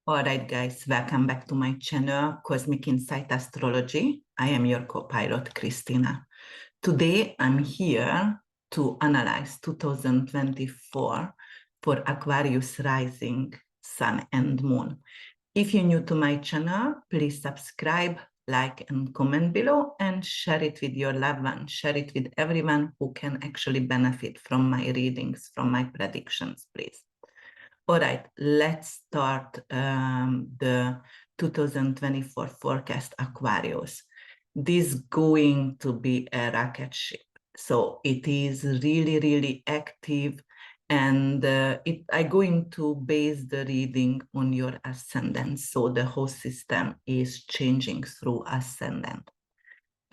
All right, guys, welcome back to my channel, Cosmic Insight Astrology. I am your co-pilot, Krisztina. Today, I'm here to analyze 2024 for Aquarius rising, sun, and moon. If you're new to my channel, please subscribe, like, and comment below, and share it with your loved ones. Share it with everyone who can actually benefit from my readings, from my predictions, please. All right, let's start the 2024 forecast Aquarius. This is going to be a rocket ship. So it is really, really active. And I'm going to base the reading on your ascendant. So the whole system is changing through ascendant.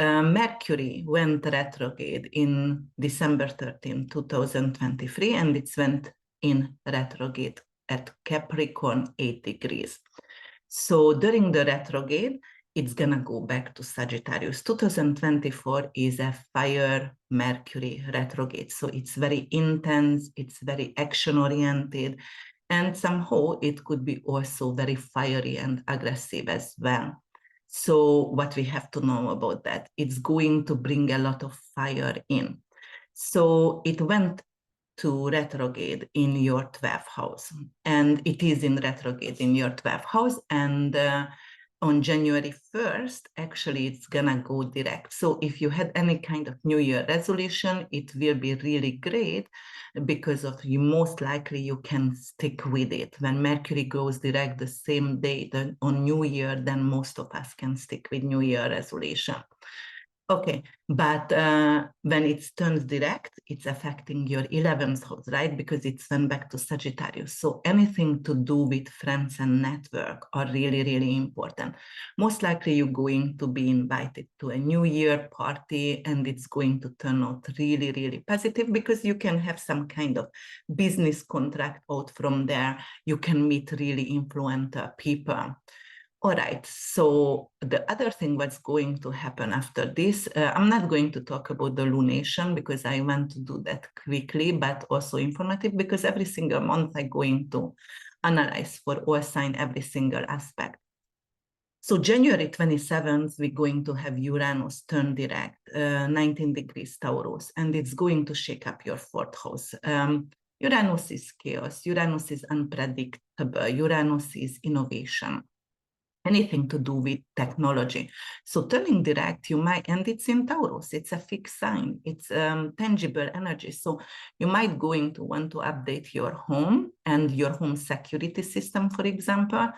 Mercury went retrograde in December 13, 2023, and it went in retrograde at Capricorn 8 degrees. So during the retrograde, it's gonna go back to Sagittarius. 2024 is a fire Mercury retrograde. So it's very intense, it's very action-oriented, and somehow it could be also very fiery and aggressive as well. So what we have to know about that, it's going to bring a lot of fire in. So it went to retrograde in your 12th house, and it is in retrograde in your 12th house, and on January 1st, actually, it's gonna go direct. So if you had any kind of New Year resolution, it will be really great because of you most likely you can stick with it. When Mercury goes direct the same day on New Year, then most of us can stick with New Year resolution. Okay, but when it turns direct, it's affecting your 11th house, right? Because it's went back to Sagittarius. So anything to do with friends and network are really, really important. Most likely you're going to be invited to a New Year party, and it's going to turn out really, really positive because you can have some kind of business contract out from there. You can meet really influential people. All right, so the other thing what's going to happen after this, I'm not going to talk about the lunation because I want to do that quickly, but also informative because every single month I'm going to analyze for all sign every single aspect. So January 27th, we're going to have Uranus turn direct, 19 degrees Taurus, and it's going to shake up your 4th house. Uranus is chaos, Uranus is unpredictable, Uranus is innovation. Anything to do with technology. So turning direct, you might, and it's in Taurus, it's a fixed sign, it's tangible energy. So you might going to want to update your home and your home security system, for example,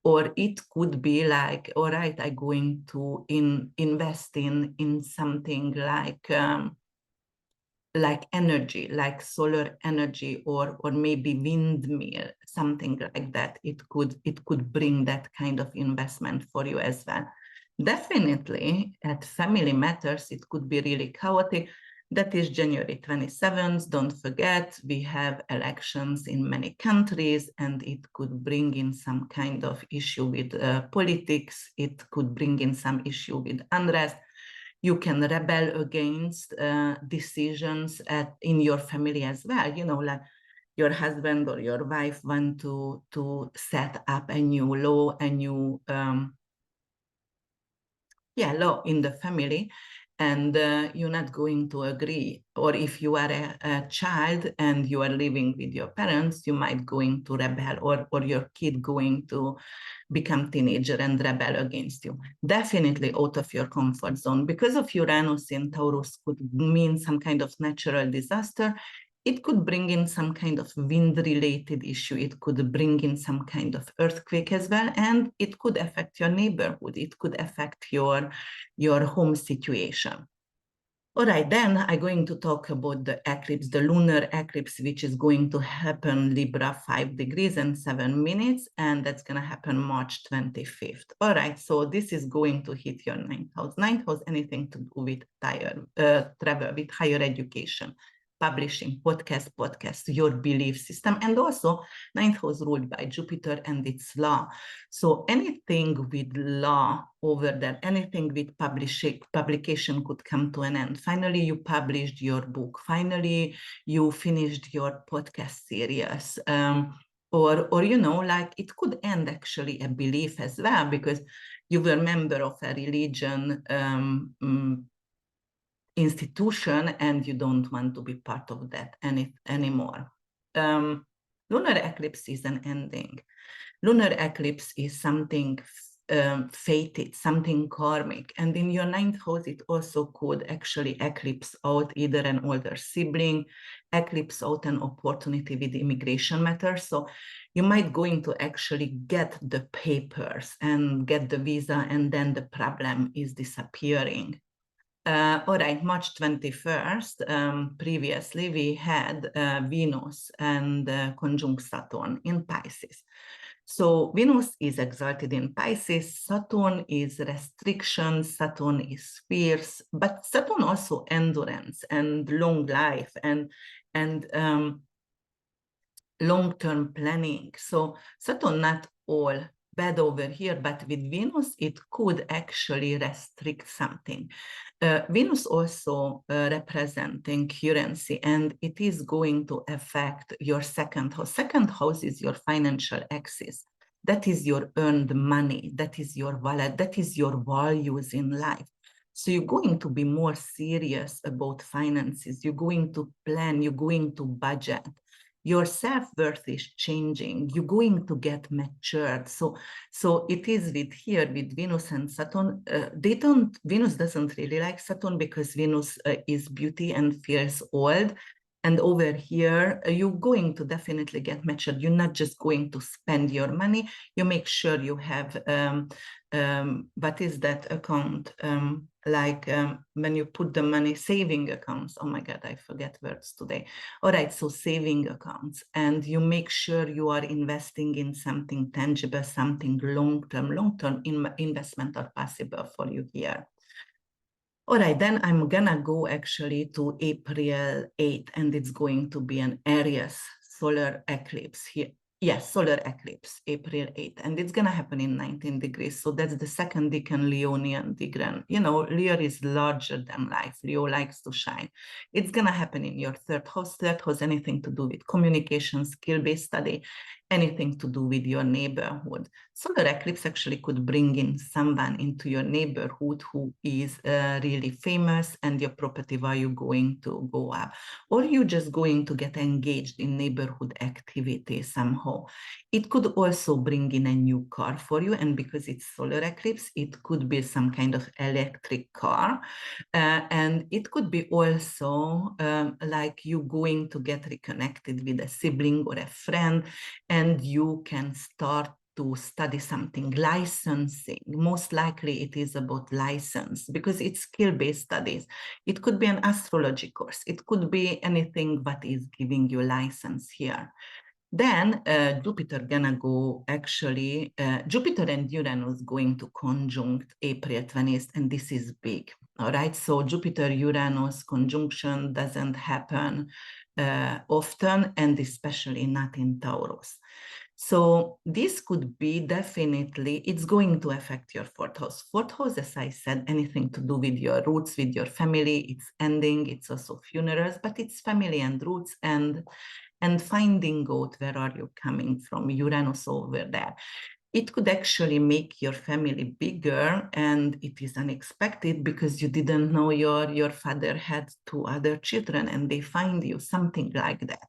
or it could be like, all right, I'm going to invest in something like energy, like solar energy, or maybe windmill, something like that. It could bring that kind of investment for you as well. Definitely at family matters, it could be really chaotic. That is January 27th. Don't forget, we have elections in many countries, and it could bring in some kind of issue with politics. It could bring in some issue with unrest. You can rebel against decisions in your family as well. You know, like your husband or your wife want to set up a new law, a new law in the family, and you're not going to agree. Or if you are a child and you are living with your parents, you might going to rebel, or your kid going to become teenager and rebel against you. Definitely out of your comfort zone. Because of Uranus in Taurus could mean some kind of natural disaster. It could bring in some kind of wind-related issue. It could bring in some kind of earthquake as well, and it could affect your neighborhood. It could affect your home situation. All right, then I'm going to talk about the eclipse, the lunar eclipse, which is going to happen Libra 5 degrees and 7 minutes, and that's going to happen March 25th. All right, so this is going to hit your 9th house. 9th house, anything to do with travel, with higher education, publishing, podcast, your belief system, and also 9th house ruled by Jupiter and its law. So anything with law over there, anything with publication could come to an end. Finally, you published your book. Finally, you finished your podcast series. or you know, like it could end actually a belief as well, because you were a member of a religion institution and you don't want to be part of that anymore. Lunar eclipse is an ending. Lunar eclipse is something fated, something karmic. And in your ninth house, it also could actually eclipse out either an older sibling, eclipse out an opportunity with immigration matters. So you might going to actually get the papers and get the visa, and then the problem is disappearing. All right, March 21st, previously we had Venus and conjunct Saturn in Pisces. So Venus is exalted in Pisces, Saturn is restriction, Saturn is fierce, but Saturn also endurance and long life and long-term planning. So Saturn not all bad over here, but with Venus, it could actually restrict something. Venus also representing currency, and it is going to affect your second house. Second house is your financial axis. That is your earned money. That is your wallet. That is your values in life. So you're going to be more serious about finances. You're going to plan. You're going to budget. Your self-worth is changing. You're going to get matured. So it is with Venus and Saturn. Venus doesn't really like Saturn because Venus is beauty and feels old. And over here, you're going to definitely get matured. You're not just going to spend your money. You make sure you have, what is that account? When you put the money, saving accounts. Oh my God, I forget words today. All right, so saving accounts. And you make sure you are investing in something tangible, something long-term investment are possible for you here. All right, then I'm gonna go actually to April 8th, and it's going to be an Aries solar eclipse here. Yes, solar eclipse, April 8th, and it's gonna happen in 19 degrees. So that's the second decan Leonian decan. You know, Leo is larger than life. Leo likes to shine. It's gonna happen in your third house, anything to do with communication, skill-based study, anything to do with your neighborhood. Solar eclipse actually could bring in someone into your neighborhood who is really famous, and your property value going to go up. Or you're just going to get engaged in neighborhood activity somehow. It could also bring in a new car for you, and because it's solar eclipse, it could be some kind of electric car. And it could be also like you going to get reconnected with a sibling or a friend, and you can start to study something, licensing. Most likely it is about license because it's skill-based studies. It could be an astrology course. It could be anything that is giving you license here. Then Jupiter gonna go actually, Jupiter and Uranus going to conjunct April 20th, and this is big. All right, so Jupiter-Uranus conjunction doesn't happen often, and especially not in Taurus. So this could be definitely, it's going to affect your fourth house. Fourth house, as I said, anything to do with your roots, with your family, it's ending, it's also funerals, but it's family and roots and finding out where are you coming from, Uranus over there. It could actually make your family bigger, and it is unexpected because you didn't know your father had 2 other children, and they find you, something like that,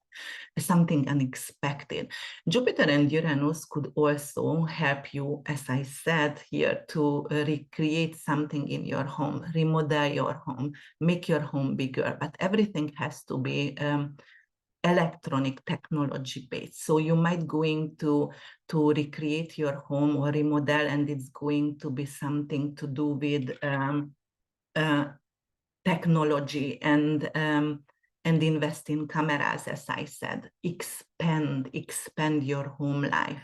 something unexpected. Jupiter and Uranus could also help you, as I said here, to recreate something in your home, remodel your home, make your home bigger, but everything has to be electronic technology based. So you might going to recreate your home or remodel, and it's going to be something to do with technology and invest in cameras, as I said. Expand your home life.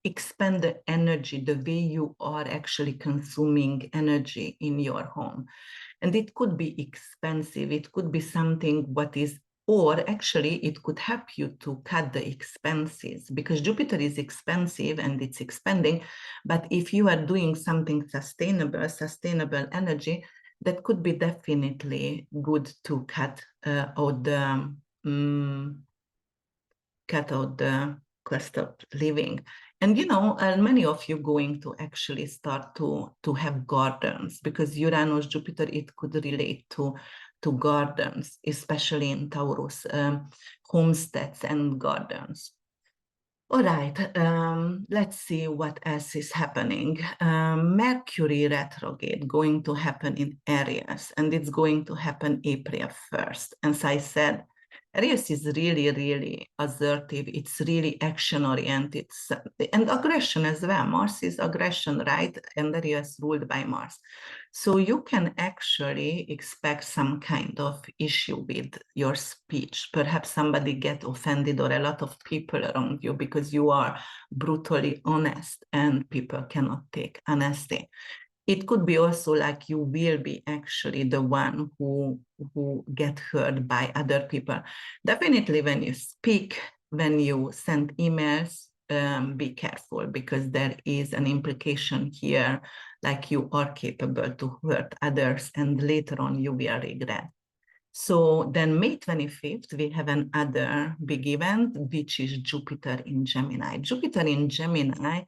Expand the energy, the way you are actually consuming energy in your home. And it could be expensive. It could be something what is, or actually it could help you to cut the expenses, because Jupiter is expensive and it's expanding. But if you are doing something sustainable energy, that could be definitely good to cut out the cost of living. And you know, many of you going to actually start to have gardens, because Uranus, Jupiter, it could relate to gardens, especially in Taurus, homesteads and gardens. All right, let's see what else is happening. Mercury retrograde going to happen in Aries, and it's going to happen April 1st. As I said, Aries is really, really assertive. It's really action-oriented, and aggression as well. Mars is aggression, right? And Aries ruled by Mars. So you can actually expect some kind of issue with your speech. Perhaps somebody get offended, or a lot of people around you, because you are brutally honest and people cannot take honesty. It could be also like you will be actually the one who get hurt by other people. Definitely when you speak, when you send emails, be careful, because there is an implication here, like you are capable to hurt others, and later on you will regret. So then May 25th, we have another big event, which is Jupiter in Gemini. Jupiter in Gemini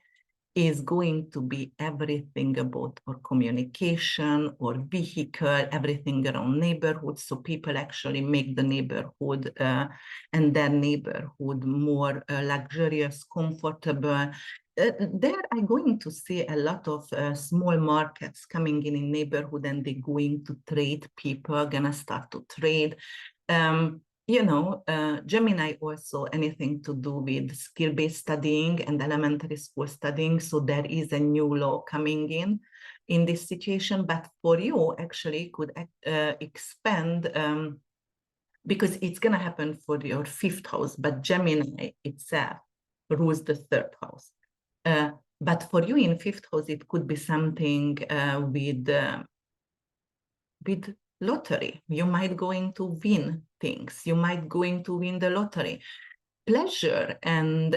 is going to be everything about our communication or vehicle, everything around neighborhood. So people actually make the neighborhood and their neighborhood more luxurious, comfortable. There I'm going to see a lot of small markets coming in neighborhood, and they're going to trade. People are gonna start to trade. You know, Gemini also anything to do with skill-based studying and elementary school studying. So there is a new law coming in this situation, but for you actually could expand because it's going to happen for your 5th house, but Gemini itself rules the 3rd house. But for you in 5th house, it could be something with lottery. You might going to win things. You might going to win the lottery. Pleasure and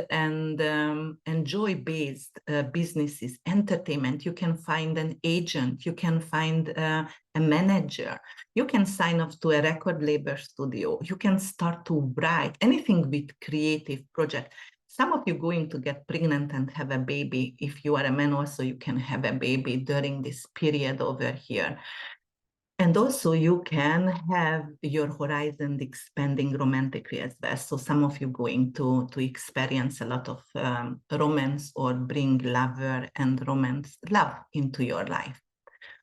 joy-based businesses, entertainment. You can find an agent. You can find a manager. You can sign up to a record label studio. You can start to write anything with creative project. Some of you going to get pregnant and have a baby. If you are a man also, you can have a baby during this period over here. And also you can have your horizon expanding romantically as well. So some of you going to experience a lot of romance, or bring lover and love into your life.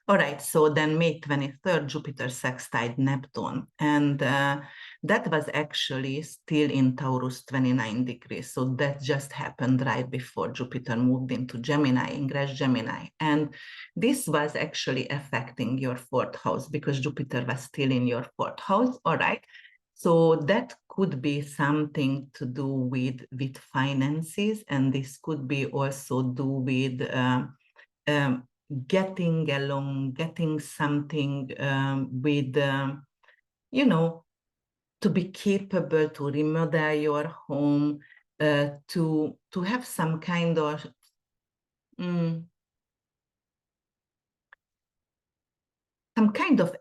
All right, so then May 23rd, Jupiter sextile Neptune, and that was actually still in Taurus 29 degrees. So that just happened right before Jupiter moved into Gemini, ingress Gemini. And this was actually affecting your 4th house, because Jupiter was still in your 4th house, all right? So that could be something to do with finances, and this could be also do with getting along, getting something with, you know, to be capable to remodel your home, to have some kind of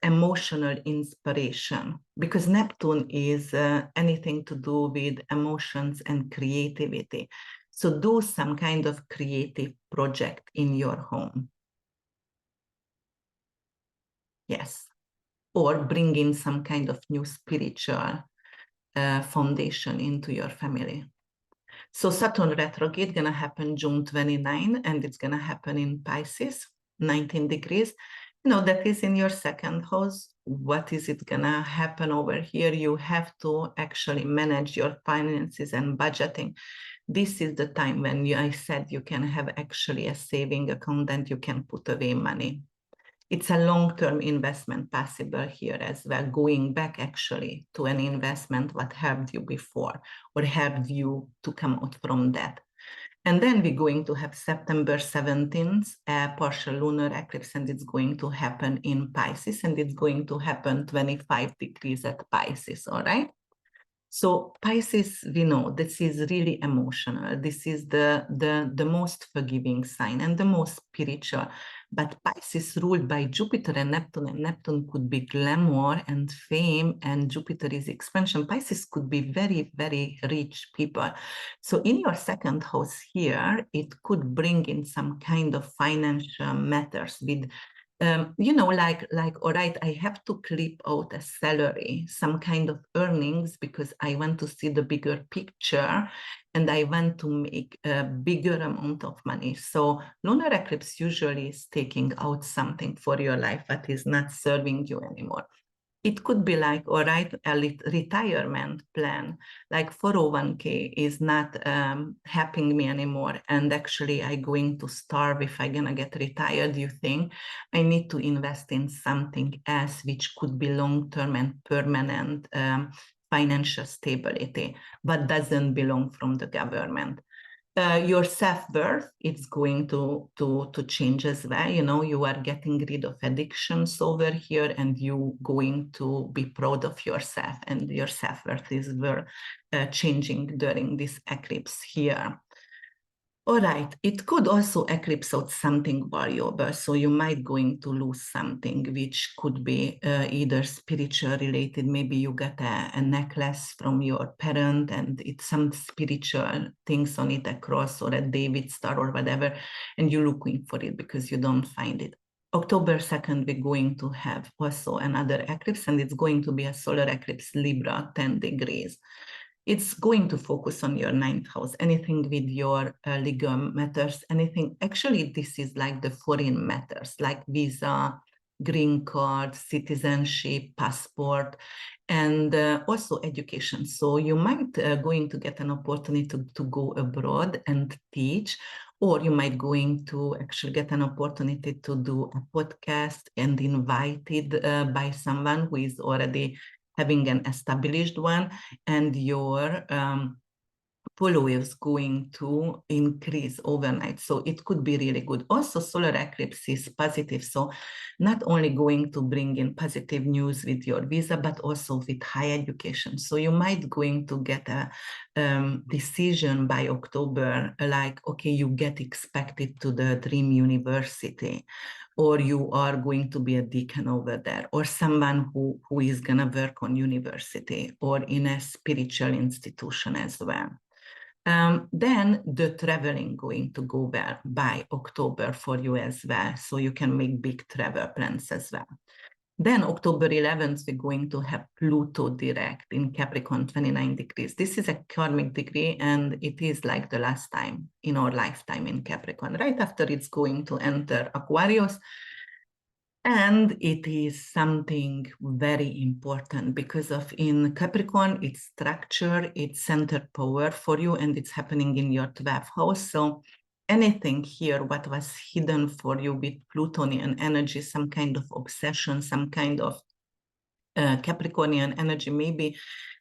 emotional inspiration, because Neptune is anything to do with emotions and creativity. So do some kind of creative project in your home. Yes. Or bring in some kind of new spiritual foundation into your family. So Saturn retrograde gonna happen June 29, and it's gonna happen in Pisces, 19 degrees. You know, that is in your 2nd house. What is it gonna happen over here? You have to actually manage your finances and budgeting. This is the time when I said you can have actually a saving account and you can put away money. It's a long-term investment possible here as well, going back actually to an investment what helped you before, or helped you to come out from that. And then we're going to have September 17th, a partial lunar eclipse, and it's going to happen in Pisces, and it's going to happen 25 degrees at Pisces, all right? So Pisces, we know this is really emotional. This is the most forgiving sign and the most spiritual. But Pisces ruled by Jupiter and Neptune could be glamour and fame, and Jupiter is expansion. Pisces could be very, very rich people. So in your second house here, it could bring in some kind of financial matters with all right, I have to clip out a salary, some kind of earnings, because I want to see the bigger picture and I want to make a bigger amount of money. So lunar eclipse usually is taking out something for your life that is not serving you anymore. It could be like, all right, a retirement plan, like 401k is not helping me anymore. And actually I'm going to starve if I'm gonna get retired. You think I need to invest in something else, which could be long-term and permanent financial stability, but doesn't belong from the government. Your self-worth, it's going to change as well. You know, you are getting rid of addictions over here and you going to be proud of yourself, and your self-worth is changing during this eclipse here. All right, it could also eclipse out something valuable. So you might going to lose something, which could be either spiritual related. Maybe you got a necklace from your parent and it's some spiritual things on it, a cross or a David star or whatever, and you're looking for it because you don't find it. October 2nd, we're going to have also another eclipse, and it's going to be a solar eclipse, Libra, 10 degrees. It's going to focus on your 9th house, anything with your legal matters, anything. Actually, this is like the foreign matters, like visa, green card, citizenship, passport, and also education. So you might going to get an opportunity to go abroad and teach, or you might going to actually get an opportunity to do a podcast and invited by someone who is already having an established one, and your followers going to increase overnight. So it could be really good. Also, solar eclipse is positive. So not only going to bring in positive news with your visa, but also with higher education. So you might going to get a decision by October, like, okay, you get expected to the dream university, or you are going to be a deacon over there, or someone who is going to work on university or in a spiritual institution as well. Then the traveling going to go well by October for you as well. So you can make big travel plans as well. Then October 11th, we're going to have Pluto direct in Capricorn, 29 degrees. This is a karmic degree, and it is like the last time in our lifetime in Capricorn. Right after it's going to enter Aquarius. And it is something very important because of in Capricorn, it's structure, it's centered power for you, and it's happening in your 12th house. So anything here, what was hidden for you with Plutonian energy, some kind of obsession, some kind of Capricornian energy, maybe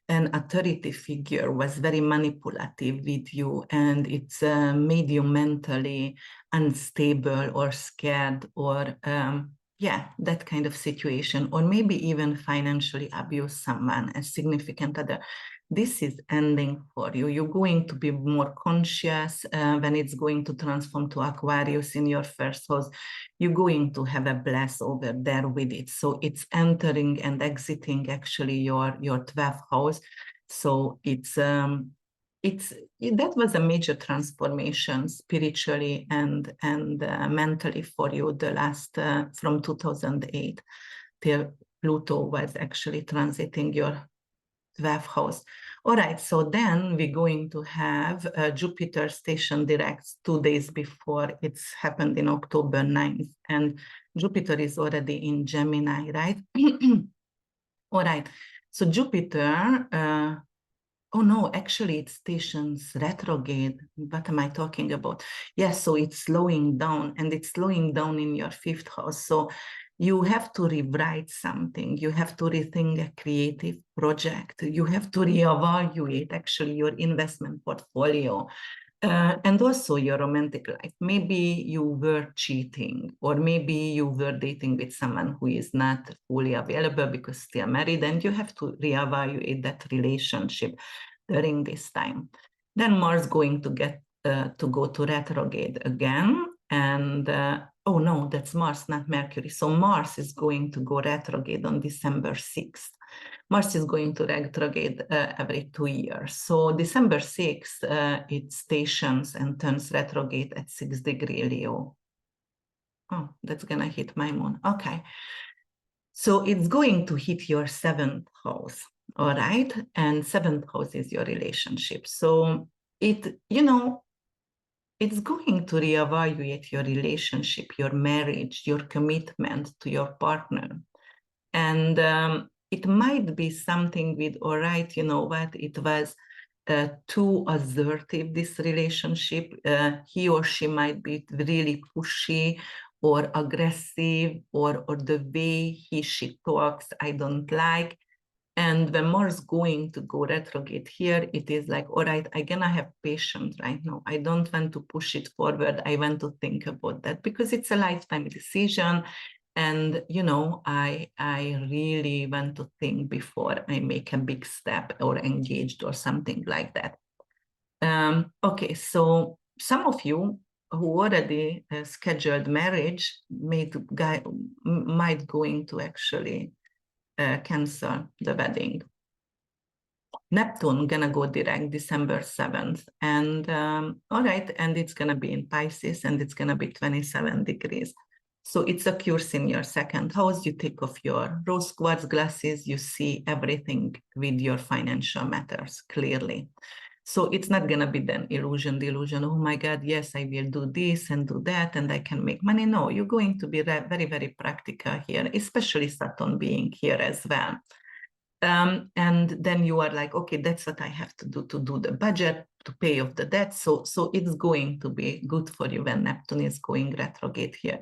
an authority figure was very manipulative with you, and it's made you mentally unstable or scared, or yeah, that kind of situation, or maybe even financially abuse someone, a significant other. This is ending for you. You're going to be more conscious when it's going to transform to Aquarius in your first house. You're going to have a bless over there with it. So it's entering and exiting actually your 12th house. So it's that was a major transformation spiritually and mentally for you the last from 2008 till Pluto was actually transiting your 12th house. All right, so then we're going to have Jupiter station direct 2 days before it's happened in October 9th, and Jupiter is already in Gemini, right? All right, so Jupiter, oh no, actually it stations retrograde. What am I talking about? Yes, so it's slowing down, and it's slowing down in your 5th house. So you have to rewrite something. You have to rethink a creative project. You have to reevaluate actually your investment portfolio. And also your romantic life. Maybe you were cheating, or maybe you were dating with someone who is not fully available because still married, and you have to reevaluate that relationship during this time. Then Mars going to get to go to retrograde again, and oh no, that's Mars, not Mercury. So Mars is going to go retrograde on December 6th. Mars is going to retrograde every 2 years. So December 6th, it stations and turns retrograde at 6 degree Leo. Oh, that's gonna hit my moon. Okay. So it's going to hit your 7th house, all right? And 7th house is your relationship. So it, you know, it's going to reevaluate your relationship, your marriage, your commitment to your partner. And it might be something with, all right, you know what, it was too assertive, this relationship. He or she might be really pushy or aggressive, or the way she talks, I don't like. And when Mars going to go retrograde here, it is like, all right, I'm gonna have patience right now. I don't want to push it forward. I want to think about that because it's a lifetime decision. And, you know, I really want to think before I make a big step or engaged or something like that. Okay, so some of you who already scheduled marriage might going to actually cancel the wedding. Neptune gonna go direct December 7th. And all right, and it's gonna be in Pisces and it's gonna be 27 degrees. So it occurs in your 2nd house. You take off your rose quartz glasses, you see everything with your financial matters clearly. So it's not gonna be then delusion, oh my God, yes, I will do this and do that and I can make money. No, you're going to be very, very practical here, especially Saturn being here as well. And then you are like, okay, that's what I have to do the budget, to pay off the debt. So it's going to be good for you when Neptune is going retrograde here.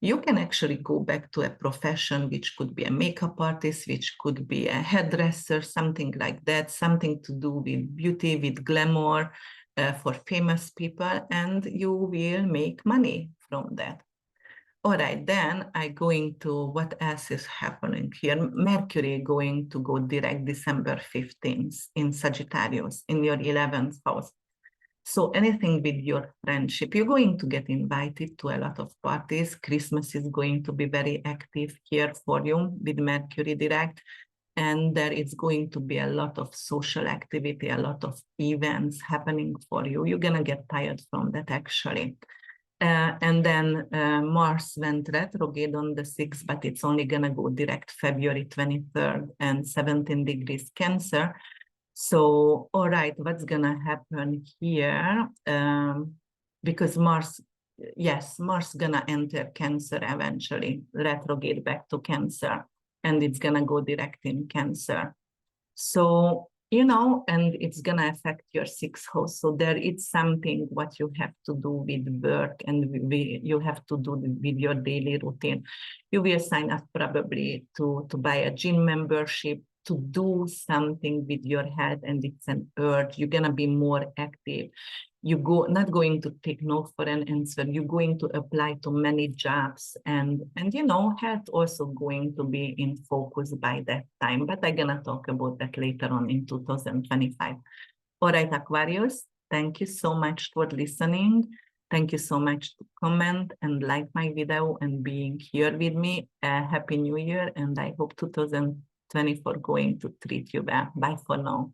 You can actually go back to a profession, which could be a makeup artist, which could be a hairdresser, something like that, something to do with beauty, with glamour, for famous people, and you will make money from that. All right, then I'm going to, what else is happening here? Mercury going to go direct December 15th in Sagittarius, in your 11th house. So anything with your friendship, you're going to get invited to a lot of parties. Christmas is going to be very active here for you with Mercury direct. And there is going to be a lot of social activity, a lot of events happening for you. You're gonna get tired from that actually. And then Mars went retrograde on the 6th, but it's only going to go direct February 23rd and 17 degrees Cancer. So, all right, what's going to happen here? Because Mars, yes, Mars going to enter Cancer eventually, retrograde back to Cancer, and it's going to go direct in Cancer. So, you know, and it's going to affect your 6th house. So there is something what you have to do with work and you have to do with your daily routine. You will sign up probably to buy a gym membership, to do something with your health, and it's an urge. You're going to be more active. You go not going to take no for an answer. You're going to apply to many jobs, and you know, health also going to be in focus by that time. But I'm gonna talk about that later on in 2025. All right, Aquarius, thank you so much for listening. Thank you so much to comment and like my video and being here with me. Happy New Year, and I hope 2024 going to treat you well. Bye for now.